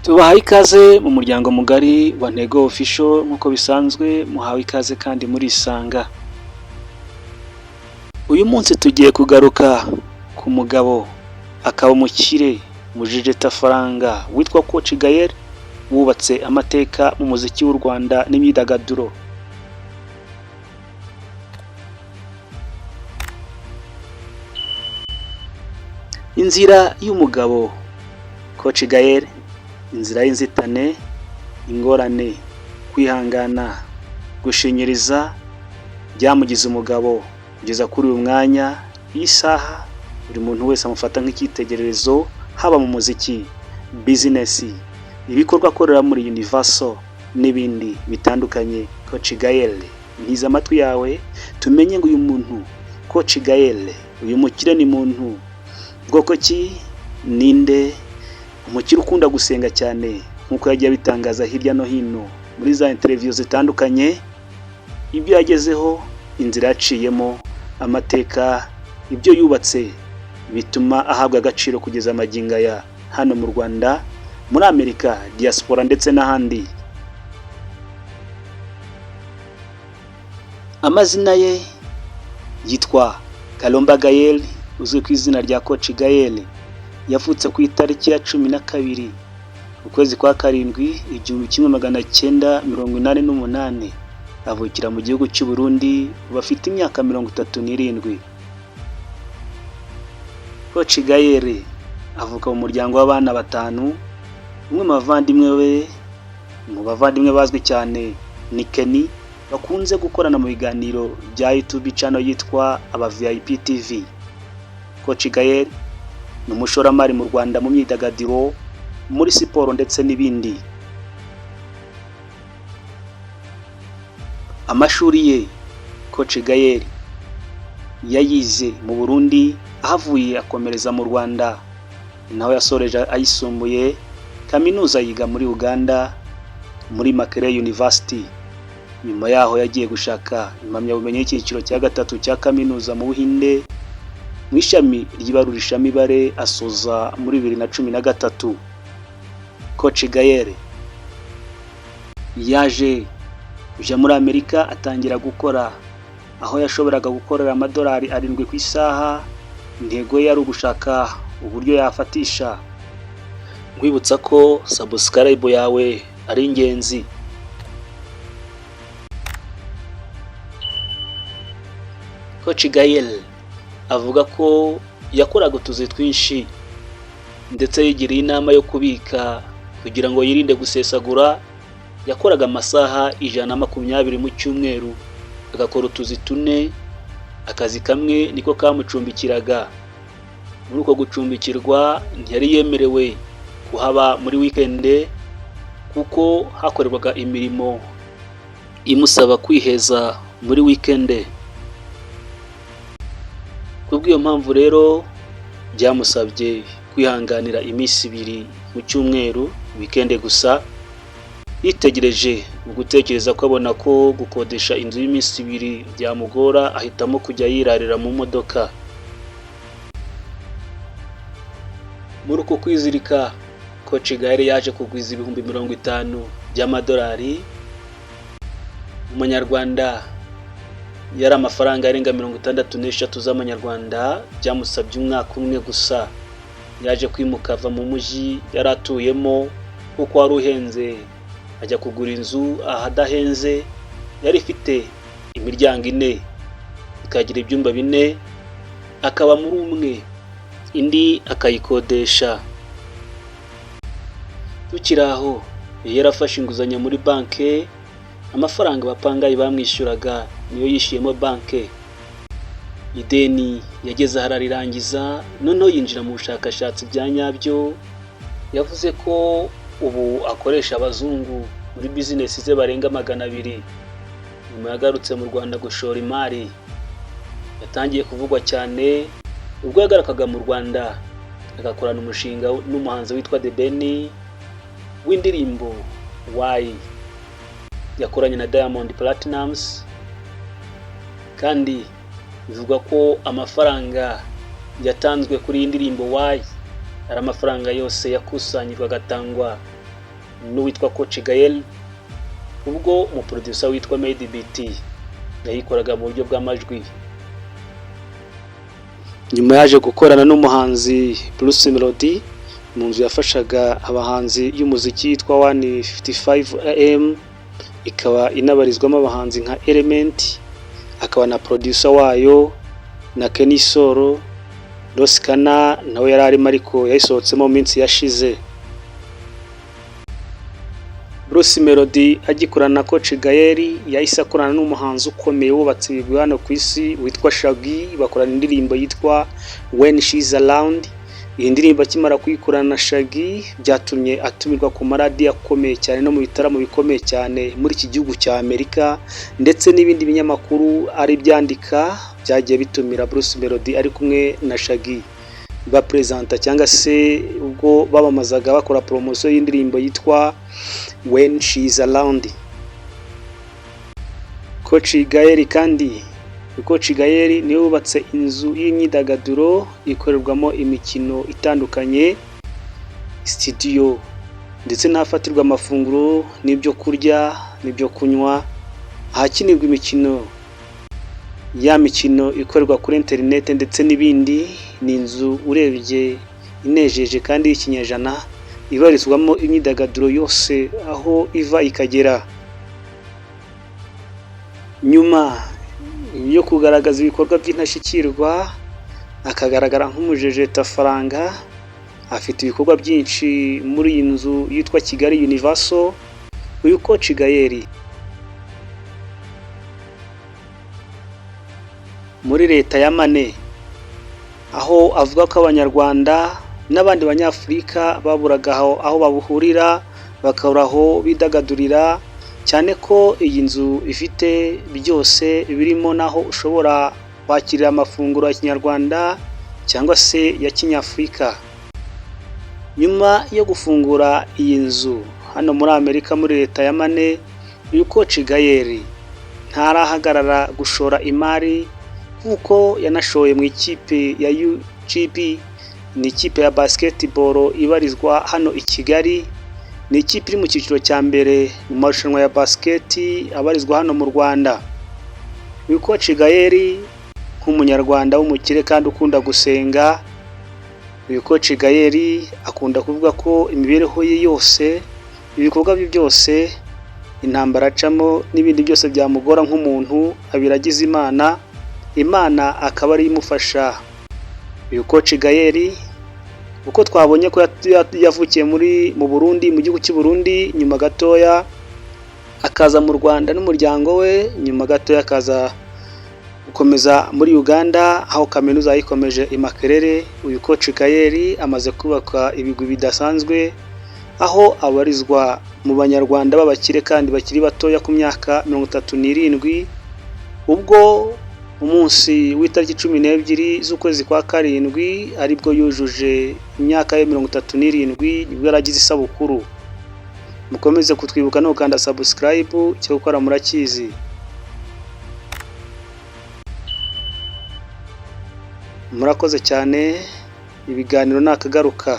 Tubahaye ikaze mu muryango mugari wa Ntego Official nk'uko bisanzwe muhawe ikaze kandi murisanga. Uyu munsi tugiye kugaruka ku mugabo akaba umukire mujejetafaranga witwa Coach Gael wubatse amateka mu muziki w'u Rwanda n'imyidagaduro. Inzira y'umugabo Coach Gael, inzira y'inzitane, ingorane, kwihangana, gushinyiriza byamugize umugabo kugeza kuri uyu mwanya. Iyi saha buri muntu wese amufata nk'icyitegererezo, haba mu muziki, bizinesi, ibikorwa akorera muri Universal n'ibindi bitandukanye. Coach Gael, ntiza amatwi yawe tumenye ngo uyu muntu Coach Gael, uyu mukire ni muntu bwoko ki, ninde, umukire ukunda gusenga cyane nk'uko yagiye abitangaza hirya no hino muri za interview zitandukanye, ibyo yagezeho, inzira yaciyemo, amateka, ibyo yubatse bituma ahabwa agaciro kugeza amagingo aya hano mu Rwanda, muri Amerika, diaspora ndetse n'ahandi. Amazina ye yitwa Kalomba Gael, uzwi ku izina rya Coach Gael. Yavutse ku itariki ya 12 ukwezi kwa karindwi 1988, avukira mu gihugu cy'u Burundi, bafite imyaka 37. Coach Gael avuka mu muryango w'abana 5. Umwe mu bavandimwe bazwi cyane ni Kenny, bakunze gukorana mu biganiro bya YouTube channel yitwa aba VIP TV. Coach Gael ni umushoramari mu Rwanda mu myidagaduro, muri siporo ndetse n'ibindi. Amashuri ye Coach Gael yayize mu Burundi, ahavuye akomereza mu Rwanda, naho yasoreje ayisumbuye kaminuza yiga muri Uganda muri Makerere University. Nyuma yaho yagiye gushaka impamyabumenyi y'icyiciro cya 3 cya kaminuza mu Buhinde mu ishami ry'ibarurishamibare, asoza muri 2013. Coach Gael yaje kuja muri Amerika, atangira gukora aho yashoboraga gukorera amadolari 7 ku isaha. Intego yari ugushaka uburyo yafatisha. Nkwibutsa ko subscribe yawe ari ingenzi. Coach Gael avuga ko yakoraga utuzi twinshi ndetse yigiriye inama yo kubika kugira ngo yirinde gusesagura. Yakoraga amasaha 120 mu cyumweru, agakora utuzi 4. Akazi kamwe niko kamucumbikiraga. Muri uko gucumbikirwa ntiyari yemerewe kuhaba muri weekend kuko hakorerwaga imirimo imusaba kwiheza muri weekend. Kubw'iyo mpamvu rero byamusabye kwihanganira iminsi 2 mu cyumweru, weekend gusa. Yitegereje mu gutekereza ko abona ko gukodesha inzu y'iminsi 2 byamugora, ahitamo kujya yirarira mu modoka. Muri uko kwizirika, Coach Gael yaje kugwiza ibihumbi 50 by'amadolari. Umunyarwanda yari amafaranga arenga 63 z'amanyarwanda. Byamusabye umwaka umwe gusa. Yaje kwimuka ava mu mujyi yari atuyemo kuko wari uhenze, ajya kugura inzu ahadahenze. Yari ifite imiryango 4, ikagira ibyumba 4, akaba muri umwe, indi akayikodesha. Tukiraho yarafashe inguzanyo muri banke, amafaranga bapangaye bamwishyuraga niyo yishiyemo banke. Ideni yageze hararirangiza, noneho yinjira mu bushakashatsi bya nyabyo. Yavuze ko ubu akoresha abazungu muri business ze barenga 200. Nyuma yagarutse mu Rwanda gushora imari. Yatangiye kuvugwa cyane ubwo yagarakaga mu Rwanda, agakorana umushinga n'umuhanzi witwa The Ben w'indirimbo Why, yakoranye na Diamond Platnumz. Kandi bivugwa ko amafaranga yatanzwe kuri iyi ndirimbo Why ari amafaranga yose yakusanyirwa agatangwa n'uwitwa Coach Gael, ubwo umuproducer witwa Made BT yayikoraga mu buryo bw'amajwi. Nyuma yaje gukorana n'umuhanzi Bruce Melody mu nzu yafashaga abahanzi y'umuziki yitwa 155 AM, ikaba inabarizwamo abahanzi nka Element, akaba na producer wayo na Kenny Solo. Roskana nawe yari arimo ariko yayisohotsemo mu minsi yashize. Bruce Melody agikorana na Coach Gael yahise akorana n'umuhanzi ukomeye wubatse ibigwi hano ku isi witwa Shaggy, bakorana indirimbo yitwa When She's Around. Iyi ndirimbo akimara kuyikorana na Shaggy byatumye atumirwa ku maradiyo akomeye cyane no mu bitaramo bikomeye cyane muri iki gihugu cya Amerika, ndetse n'ibindi binyamakuru ari byandika byagiye bitumira Bruce Melody ari kumwe na Shaggy bapresenta cyangwa se ubwo babamazaga bakora promotion y'indirimbo yitwa When She's Around. Coach Gael kandi, Coach Gael niwe wubatse inzu y'imyidagaduro ikorerwamo imikino itandukanye, studio ndetse n'ahafatirwa amafunguro n'ibyo kurya n'ibyo kunywa, ahakinirwa imikino, ya mikino ikorerwa kuri internet ndetse n'ibindi. Ni inzu urebye inejeje kandi y'ikinyejana, ibarizwamo imyidagaduro yose aho iva ikagera. Nyuma yo kugaragaza ibikorwa by'intashyikirwa, akagaragara nk'umujejeta faranga, afite ibikorwa byinshi muri iyi nzu yitwa Kigali Universal. Uyu Coach Gael muri leta ya Mane, aho avuga ko abanyarwanda n'abandi banyafurika baburaga aho babuhurira bakabura aho bidagadurira, cyane ko iyi nzu ifite byose birimo naho ushobora kwakirira amafunguro ya kinyarwanda cyangwa se ya kinyafurika. Nyuma yo gufungura iyi nzu hano muri Amerika muri leta ya Mane, uyu Coach Gael ntarahagarara gushora imari kuko yanashoye mu ikipe ya UGB, ni ikipe ya basketball ibarizwa hano i Kigali. Ni ikipe iri mu cyiciro cya mbere mu marushanwa ya basket abarizwa hano mu Rwanda. Uyu Coach Gael nk'umunyarwanda w'umukire kandi ukunda gusenga, uyu Coach Gael akunda kuvuga ko imibereho ye yose, ibikorwa bye byose, intambara acamo n'ibindi byose byamugora nk'umuntu abiragize Imana, Imana akaba ari imufasha. Uyu Coach Gael uko twabonye ko yavukiye mu Burundi, mu gihugu cy'u Burundi, nyuma gatoya akaza mu Rwanda n'umuryango we, nyuma gatoya akaza gukomeza muri Uganda aho kaminuza yayikomeje i Makerere. Uyu Coach Gael amaze kubaka ibigwi bidasanzwe, aho abarizwa mu banyarwanda b'abakire kandi bakiri batoya ku myaka 37, ubwo umunsi w'itariki 12 z'ukwezi kwa karindwi aribwo yujuje imyaka ye 37 nibwo yaragize isabukuru. Mukomeze kutwibuka no gukanda subscribe, cyo gukora murakizi. Murakoze cyane, ibiganiro nakagaruka.